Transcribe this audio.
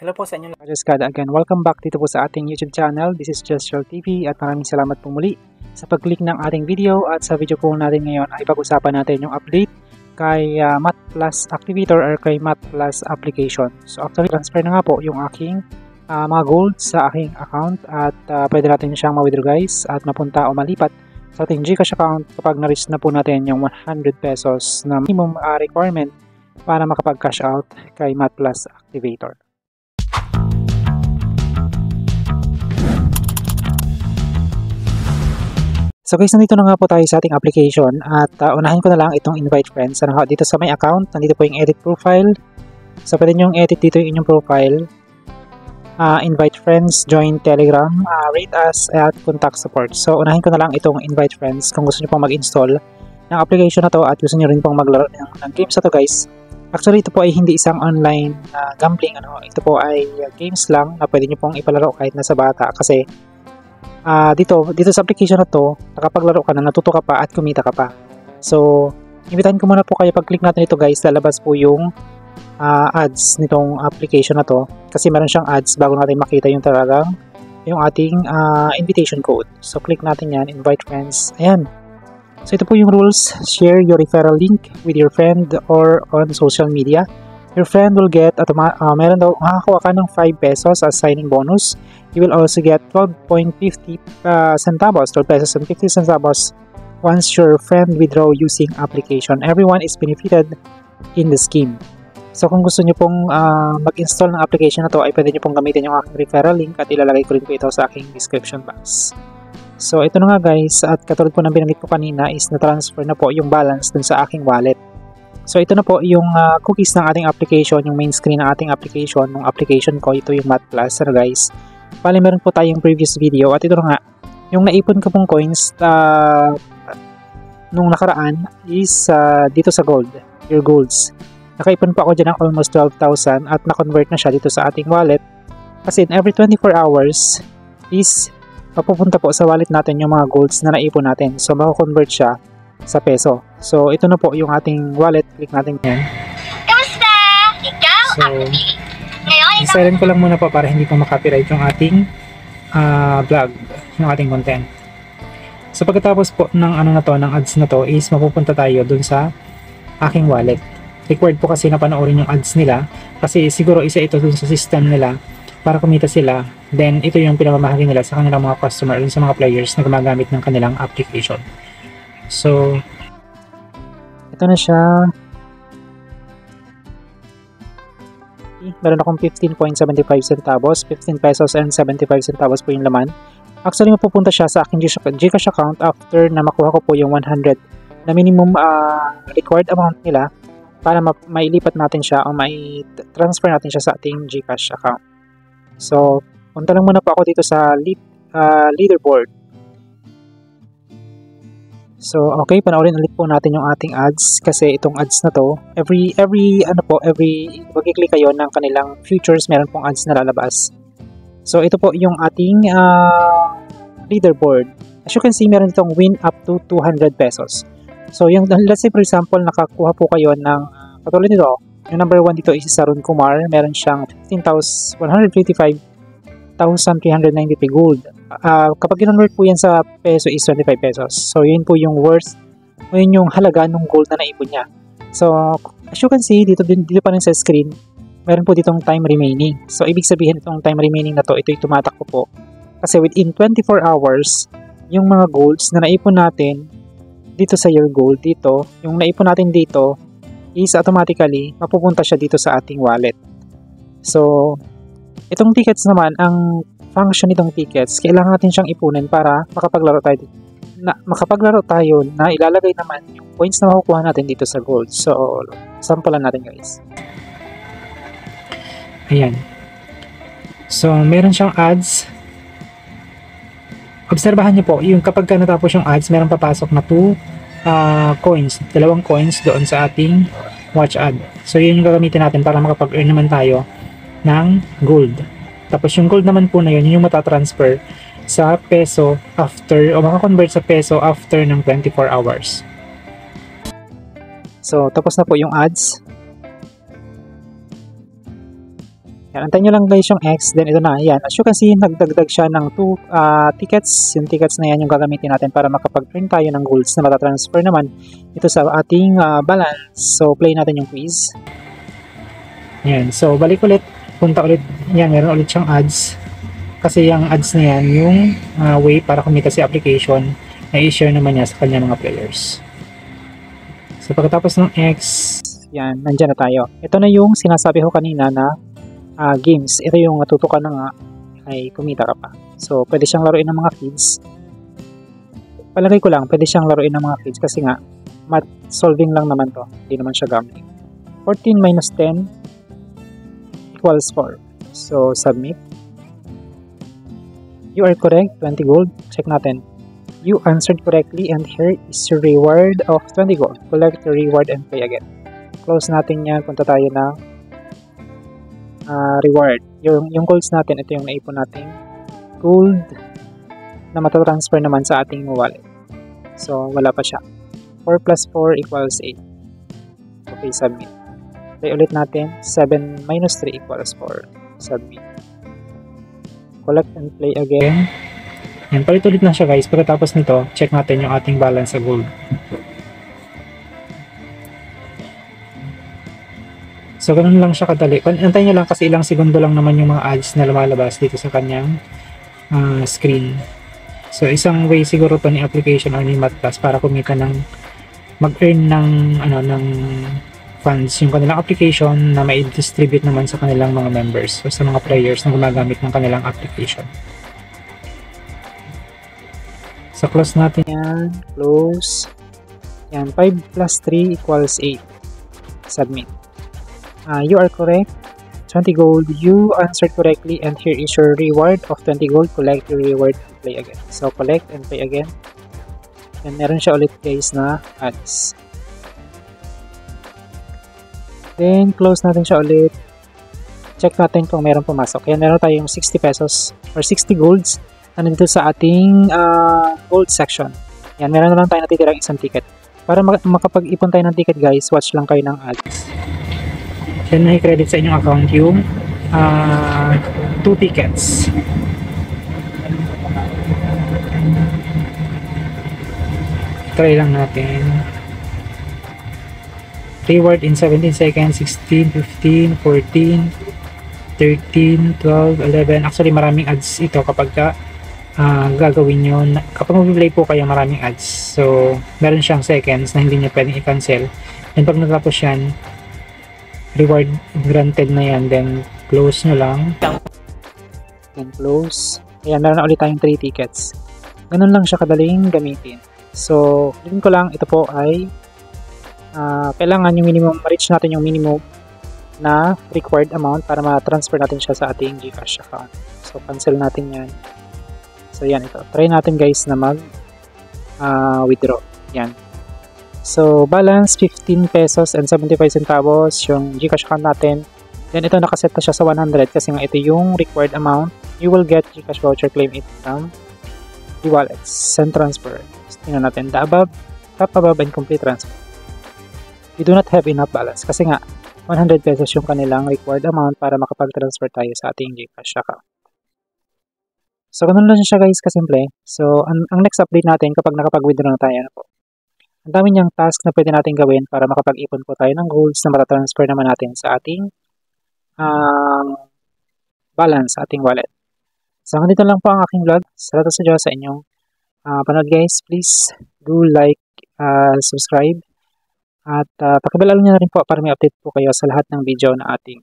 Hello po sa inyo. Kada again, welcome back dito po sa ating YouTube channel. This is Justshell TV at maraming salamat po muli sa pag-click ng ating video. At sa video po natin ngayon ay pag-usapan natin yung update kay Math+ Activator or kay Math+ application. So actually transfer na nga po yung aking mga gold sa aking account at pwede natin siyang ma-withdraw guys at mapunta o malipat sa ating GCash account kapag na-reach na po natin yung 100 pesos na minimum requirement para makapag-cash out kay Math+ Activator. So guys, nandito na nga po tayo sa ating application at unahin ko na lang itong invite friends. Dito sa my account, nandito po yung edit profile. So pwede nyo edit dito yung inyong profile. Invite friends, join Telegram, rate us at contact support. So unahin ko na lang itong invite friends kung gusto nyo pong mag-install ng application na to at gusto nyo rin pong maglaro ng games na to guys. Actually ito po ay hindi isang online gambling. Ito po ay games lang na pwede nyo pong ipalaro kahit nasa bata kasi dito sa application na to, nakapaglaro ka na, natuto ka pa at kumita ka pa. So, imbitahin ko muna po kayo, pag-click natin ito guys, lalabas po yung ads nitong application na to. Kasi meron siyang ads bago natin makita yung talagang yung ating invitation code. So, click natin yan, invite friends. Ayan. So, ito po yung rules. Share your referral link with your friend or on social media. Your friend will get, meron daw, makakuha ka ng 5 pesos as signing bonus. You will also get 12.50 centavos, 12 pesos and 50 centavos once your friend withdraw using application. Everyone is benefited in the scheme. So kung gusto nyo pong mag-install ng application na to, ay pwede nyo pong gamitin yung aking referral link at ilalagay ko rin po ito sa aking description box. So ito na nga guys, at katulad po ng binanggit ko kanina is na-transfer na po yung balance dun sa aking wallet. So ito na po yung cookies ng ating application, yung main screen ng ating application, ng application ko, ito yung Math+, guys. Bali meron po tayong previous video at ito na nga, yung naipon ko pong coins nung nakaraan is dito sa gold, your golds. Nakaipon pa ako dyan ng almost 12,000 at na-convert na siya dito sa ating wallet. Kasi in every 24 hours is mapupunta po sa wallet natin yung mga golds na naipon natin. So mako-convert siya sa peso. So ito na po yung ating wallet, click natin yan. Kamusta? Ikaw ang napili. Ngayon, I-silent ko lang muna po para hindi po makopyright yung ating vlog, yung ating content. So pagkatapos po ng ng ads na to is mapupunta tayo dun sa aking wallet. Required po kasi na panoorin yung ads nila kasi siguro isa ito dun sa system nila para kumita sila. Then ito yung pinamamahagi nila sa kanilang mga customer, dun sa mga players na gumagamit ng kanilang application. So ito na siya. Meron akong 15.75 centavos, 15 pesos and 75 centavos po yung laman. Actually, mapupunta siya sa aking GCash account after na makuha ko po yung 100 na minimum required amount nila para mailipat natin siya o mai-transfer natin siya sa ating GCash account. So, punta lang muna po ako dito sa leaderboard. So, okay, panoorin ulit po natin yung ating ads kasi itong ads na to, every pag-click kayo ng kanilang futures, meron pong ads na lalabas. So, ito po yung ating leaderboard. As you can see, meron itong win up to 200 pesos. So, let's say for example, nakakuha po kayo ng, katulad nito, yung number 1 dito is si Sarun Kumar, meron siyang 155,393 gold. Kapag kinonvert po yan sa peso is 25 pesos. So, yun po yung worth o yun yung halaga ng gold na naipon niya. So, as you can see, dito pa rin sa screen, meron po ditong time remaining. So, ibig sabihin itong time remaining na to, ito'y tumatakbo po. Kasi within 24 hours, yung mga golds na naipon natin dito sa your gold, dito, yung naipon natin dito is automatically mapupunta siya dito sa ating wallet. So, itong tickets naman, ang function nitong tickets, kailangan natin siyang ipunin para makapaglaro tayo na ilalagay naman yung points na makukuha natin dito sa gold. So, sampalan natin guys. Ayan. So, meron siyang ads. Obserbahan niyo po, yung kapag natapos yung ads, meron papasok na 2 coins, 2 coins doon sa ating watch ad. So, yun yung gagamitin natin para makapag-earn naman tayo ng gold. Tapos yung gold naman po na yun, yung matatransfer sa peso after, o makakonvert sa peso after ng 24 hours. So, tapos na po yung ads. Yan, antayin nyo lang guys yung X, then ito na, yan. As you can see, nagdagdag siya ng 2 tickets. Yung tickets na yan yung gagamitin natin para makapag-print tayo ng golds na matatransfer naman ito sa ating balance. So, play natin yung quiz. Yan, so balik ulit, punta ulit, yan, meron ulit siyang ads. Kasi yung ads na yan, yung way para kumita sa application na i-share naman niya sa kanya mga players. So, pagkatapos ng X, yan, nandyan na tayo. Ito na yung sinasabi ko kanina na games. Ito yung matutukan na nga ay kumita ka pa. So, pwede siyang laruin ng mga feeds. Palagay ko lang, pwede siyang laruin ng mga feeds kasi nga, math solving lang naman to. Hindi naman siya gambling. 14 minus 10 equals 4. So, submit. You are correct, 20 gold. Check natin. You answered correctly and here is your reward of 20 gold. Collect your reward and play again. Close natin yan. Punta tayo ng reward. Yung golds natin, ito yung naipon nating gold na matatransfer naman sa ating wallet. So, wala pa siya. 4 plus 4 equals 8. Okay, submit. Play ulit natin. 7 minus 3 equals 4. Submit. Collect and play again. Yan, palit-ulit na siya guys. Pagkatapos nito, check natin yung ating balance sa gold. So, ganun lang siya kadali. Antayin nyo lang kasi ilang segundo lang naman yung mga ads na lumalabas dito sa kanyang screen. So, isang way siguro to ni application or ni MathPlus para kumita ng mag-earn ng funds yung kanilang application na may distribute naman sa kanilang mga members o sa mga players na gumagamit ng kanilang application. So, close natin yan. Close. Yan, 5 plus 3 equals 8. Submit. You are correct. 20 gold. You answered correctly and here is your reward of 20 gold. Collect your reward and play again. So, collect and play again. And meron siya ulit guys na ads. Then, close natin siya ulit. Check natin kung meron pumasok. Yan, meron tayong 60 pesos or 60 golds na nandito sa ating gold section. Yan, meron na lang tayo natitirang isang ticket. Para makapag-ipon tayo ng ticket guys, watch lang kayo ng ads. Then, na-credit sa inyong account yung 2 tickets. Try lang natin. Reward in 17 seconds, 16, 15, 14, 13, 12, 11. Actually, maraming ads ito kapag gagawin nyo. Kapag mag-play po kayo, maraming ads. So, meron siyang seconds na hindi nyo pwedeng i-cancel. And pag natapos yan, reward granted na yan, then close nyo lang. Then close. Ayan, meron na ulit tayong 3 tickets. Ganun lang siya kadaling gamitin. So, ulitin ko lang, ito po ay kailangan yung minimum, ma-reach natin yung minimum na required amount para ma-transfer natin siya sa ating GCash account. So, cancel natin yan. So, yan ito. Try natin guys na mag-withdraw. Yan. So, balance 15 pesos and 75 centavos yung GCash account natin. Then, ito nakaset na siya sa 100 kasi nga ito yung required amount. You will get GCash voucher, claim it from the wallets. Send transfer. Tingnan natin. The above, tap above and complete transfer. We do not have enough balance kasi nga 100 pesos yung kanilang required amount para makapag-transfer tayo sa ating GCash account. So, ganun lang siya guys kasimple. So, ang next update natin kapag nakapag-withdraw na tayo na po. Ang dami niyang task na pwede natin gawin para makapag-ipon po tayo ng golds na matatransfer naman natin sa ating balance, sa ating wallet. So, hanggang dito lang po ang aking vlog. Salamat sa Diyos sa inyong panood guys. Please do like, subscribe, at pakibelalo niyo na rin po para may update po kayo sa lahat ng video na ating